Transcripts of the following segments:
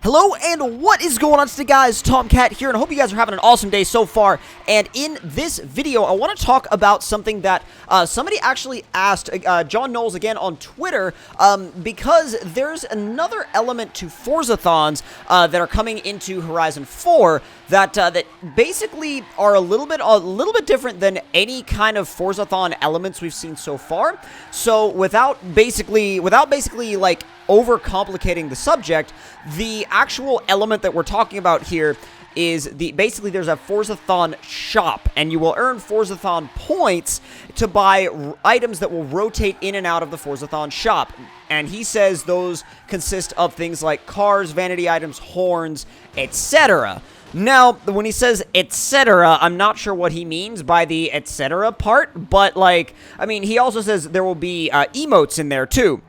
Hello and what is going on today, guys? Tomcat here, and I hope you guys are having an awesome day so far. And in this video, I want to talk about something that somebody actually asked John Knowles again on Twitter, because there's another element to Forzathons that are coming into Horizon 4 that basically are a little bit different than any kind of Forzathon elements we've seen so far. So without basically like overcomplicating the subject, the actual element that we're talking about here is basically there's a Forzathon Shop, and you will earn Forzathon points to buy items that will rotate in and out of the Forzathon Shop. And he says those consist of things like cars, vanity items, horns, etc. Now, when he says etc., I'm not sure what he means by the etc. part, but like, I mean, he also says there will be emotes in there too.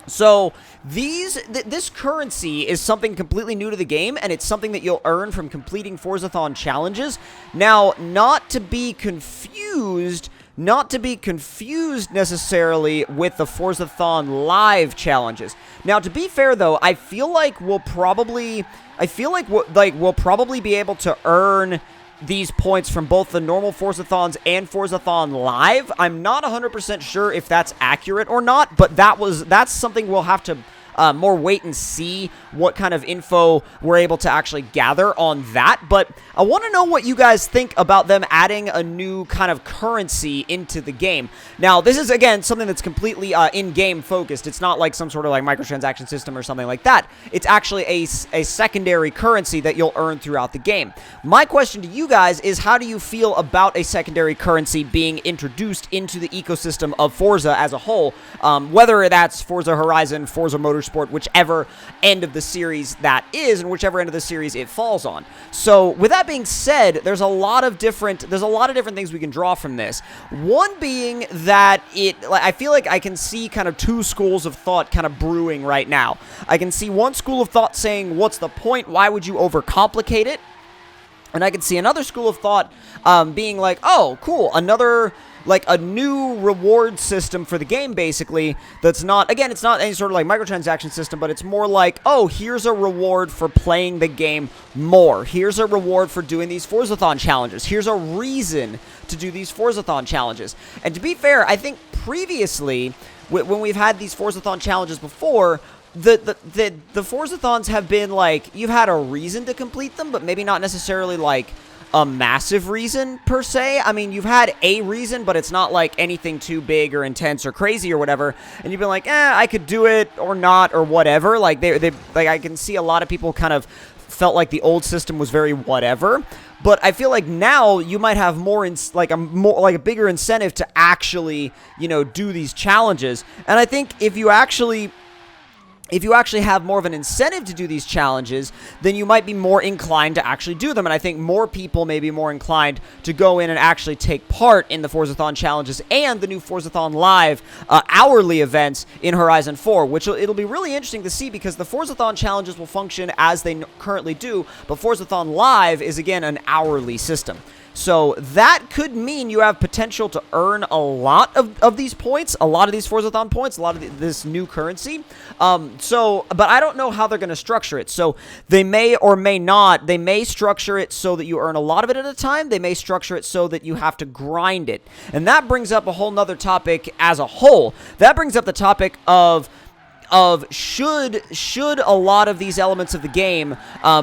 So this currency is something completely new to the game, and it's something that you'll earn from completing Forzathon challenges. Now, not to be confused necessarily with the Forzathon Live challenges. Now, to be fair though, I feel like we'll probably be able to earn these points from both the normal Forzathons and Forzathon Live. I'm not 100% sure if that's accurate or not, but that's something we'll have to more wait and see what kind of info we're able to actually gather on that. But I want to know what you guys think about them adding a new kind of currency into the game. Now, this is, again, something that's completely in-game focused. It's not like some sort of like microtransaction system or something like that. It's actually a secondary currency that you'll earn throughout the game. My question to you guys is, how do you feel about a secondary currency being introduced into the ecosystem of Forza as a whole? Whether that's Forza Horizon, Forza Motorsport, whichever end of the series that is, and whichever end of the series it falls on. So, with that being said, there's a lot of different things we can draw from this. One being that I feel like I can see kind of two schools of thought kind of brewing right now. I can see one school of thought saying, what's the point? Why would you overcomplicate it? And I can see another school of thought being like, oh, cool, a new reward system for the game, basically, that's not, again, it's not any sort of like microtransaction system, but it's more like, oh, here's a reward for playing the game more. Here's a reward for doing these Forzathon challenges. Here's a reason to do these Forzathon challenges. And to be fair, I think previously, when we've had these Forzathon challenges before, the Forzathons have been like, you've had a reason to complete them, but maybe not necessarily like a massive reason per se. I mean, you've had a reason, but it's not like anything too big or intense or crazy or whatever. And you've been like, I could do it or not or whatever. Like like I can see a lot of people kind of felt like the old system was very whatever. But I feel like now you might have a bigger incentive to actually, do these challenges. And I think if you actually have more of an incentive to do these challenges, then you might be more inclined to actually do them. And I think more people may be more inclined to go in and actually take part in the Forzathon challenges and the new Forzathon Live hourly events in Horizon 4, which it'll be really interesting to see, because the Forzathon challenges will function as they currently do, but Forzathon Live is, again, an hourly system. So that could mean you have potential to earn a lot of these points, a lot of these Forzathon points, a lot of this new currency. But I don't know how they're going to structure it. So they may or may not. They may structure it so that you earn a lot of it at a time. They may structure it so that you have to grind it. And that brings up a whole nother topic as a whole. That brings up the topic of should a lot of these elements of the game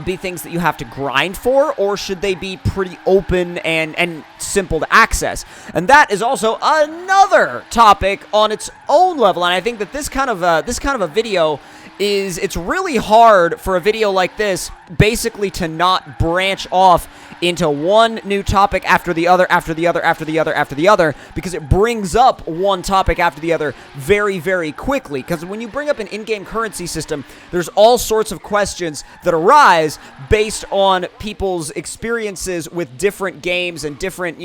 be things that you have to grind for, or should they be pretty open and simple to access? And that is also another topic on its own level. And I think that this kind of a video it's really hard for a video like this basically to not branch off into one new topic after the other, because it brings up one topic after the other very, very quickly. Because when you bring up an in-game currency system, there's all sorts of questions that arise based on people's experiences with different games and different,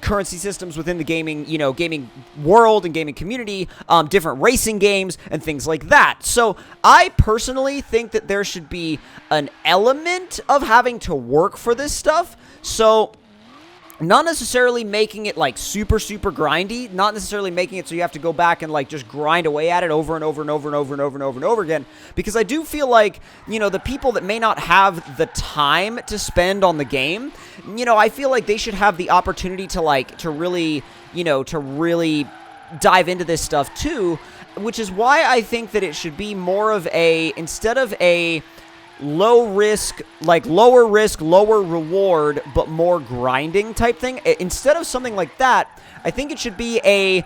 currency systems within the gaming world and gaming community, different racing games and things like that. So I personally think that there should be an element of having to work for this stuff. So Not necessarily making it like super grindy, not necessarily making it so you have to go back and like just grind away at it over and over and over and over and over and over and over again, because I do feel like, you know, the people that may not have the time to spend on the game, you know, I feel like they should have the opportunity to really dive into this stuff too, which is why I think that it should be more of a, instead of a lower risk, lower reward, but more grinding type thing. Instead of something like that, I think it should be a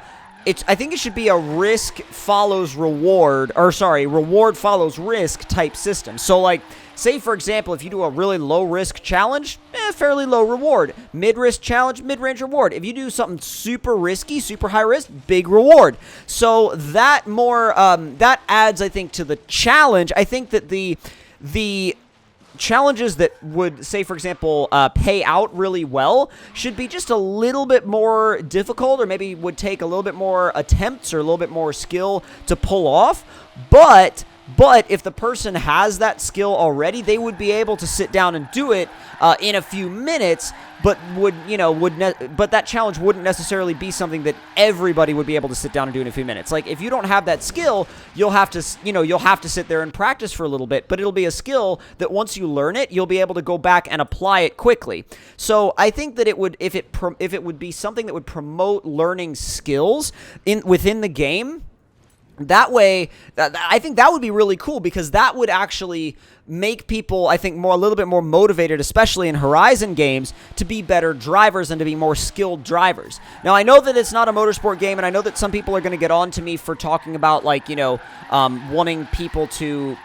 risk follows reward, or sorry, reward follows risk type system. So like, say for example, if you do a really low risk challenge, fairly low reward. Mid risk challenge, mid range reward. If you do something super risky, super high risk, big reward. So that more that adds, I think, to the challenge. I think that the challenges that would, say, for example, pay out really well should be just a little bit more difficult, or maybe would take a little bit more attempts or a little bit more skill to pull off. But if the person has that skill already, they would be able to sit down and do it in a few minutes. But but that challenge wouldn't necessarily be something that everybody would be able to sit down and do in a few minutes. Like, if you don't have that skill, you'll have to sit there and practice for a little bit. But it'll be a skill that once you learn it, you'll be able to go back and apply it quickly. So I think that it would, if it would be something that would promote learning skills within the game. That way, I think that would be really cool, because that would actually make people, I think, a little bit more motivated, especially in Horizon games, to be better drivers and to be more skilled drivers. Now, I know that it's not a motorsport game, and I know that some people are going to get on to me for talking about, like, wanting people to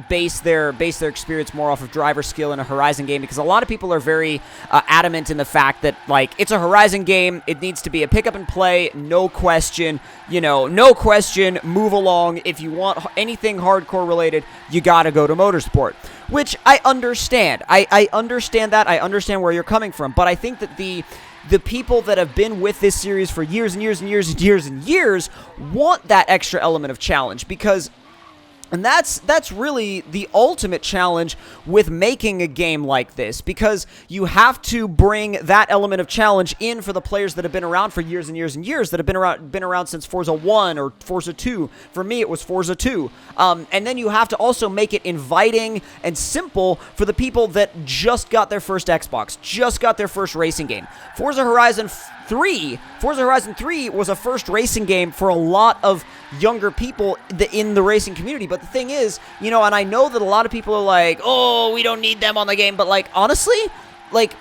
base their experience more off of driver skill in a Horizon game, because a lot of people are very adamant in the fact that, like, it's a Horizon game, it needs to be a pick up and play, no question, move along. If you want anything hardcore related, you gotta go to motorsport, which I understand. I understand that. I understand where you're coming from, but I think that the people that have been with this series for years and years and years and years and years want that extra element of challenge, because and that's really the ultimate challenge with making a game like this, because you have to bring that element of challenge in for the players that have been around for years and years and years, that have been around since Forza 1 or Forza 2. For me, it was Forza 2. And then you have to also make it inviting and simple for the people that just got their first Xbox, just got their first racing game. Forza Horizon 3 was a first racing game for a lot of younger people in the racing community. But the thing is, and I know that a lot of people are like, oh, we don't need them on the game. But, like, honestly, like,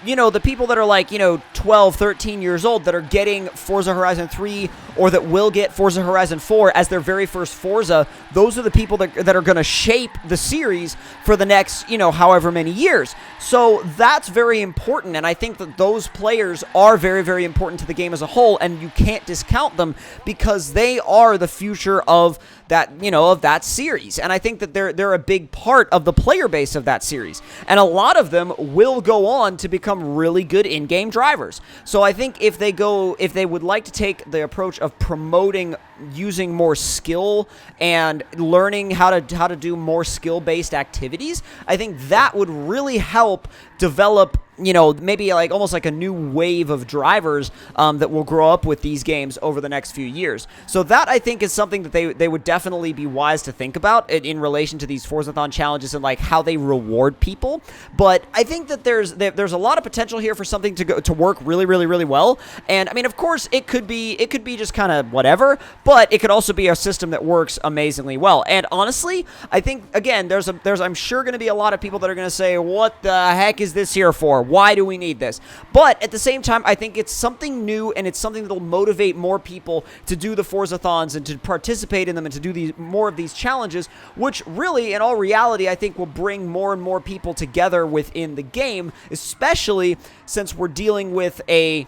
the people that are like, 12, 13 years old that are getting Forza Horizon 3 or that will get Forza Horizon 4 as their very first Forza, those are the people that are going to shape the series for the next, however many years. So that's very important, and I think that those players are very, very important to the game as a whole, and you can't discount them, because they are the future of that, of that series. And I think that they're a big part of the player base of that series. And a lot of them will go on to become really good in-game drivers. So I think if they would like to take the approach of promoting using more skill and learning how to do more skill-based activities, I think that would really help develop, maybe like almost like a new wave of drivers that will grow up with these games over the next few years. So that, I think, is something that they would definitely be wise to think about in relation to these Forzathon challenges and like how they reward people. But I think that there's a lot of potential here for something to work really, really, really well. And I mean, of course, it could be just kind of whatever, but it could also be a system that works amazingly well. And honestly, I think, again, there's I'm sure going to be a lot of people that are going to say, what the heck is this here for? Why do we need this? But at the same time, I think it's something new, and it's something that'll motivate more people to do the Forzathons and to participate in them and to do more of these challenges, which really, in all reality, I think will bring more and more people together within the game, especially since we're dealing with a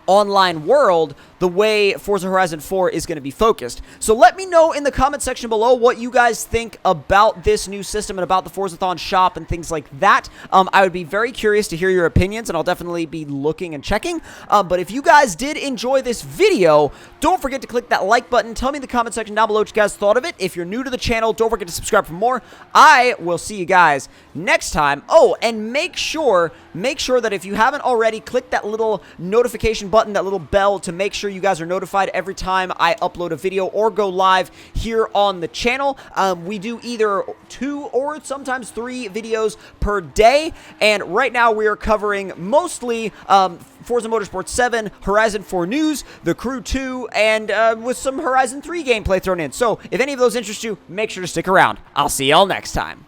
online world. the way Forza Horizon 4 is going to be focused. So let me know in the comment section below what you guys think about this new system and about the Forzathon Shop and things like that. I would be very curious to hear your opinions, and I'll definitely be looking and checking. But if you guys did enjoy this video, don't forget to click that like button. Tell me in the comment section down below what you guys thought of it. If you're new to the channel, don't forget to subscribe for more. I will see you guys next time. Oh, and make sure that if you haven't already, click that little notification button, that little bell, to make sure you guys are notified every time I upload a video or go live here on the channel. We do either 2 or sometimes 3 videos per day, and right now we are covering mostly Forza Motorsport 7, Horizon 4 news, The Crew 2, and with some Horizon 3 gameplay thrown in. So if any of those interest you, make sure to stick around. I'll see y'all next time.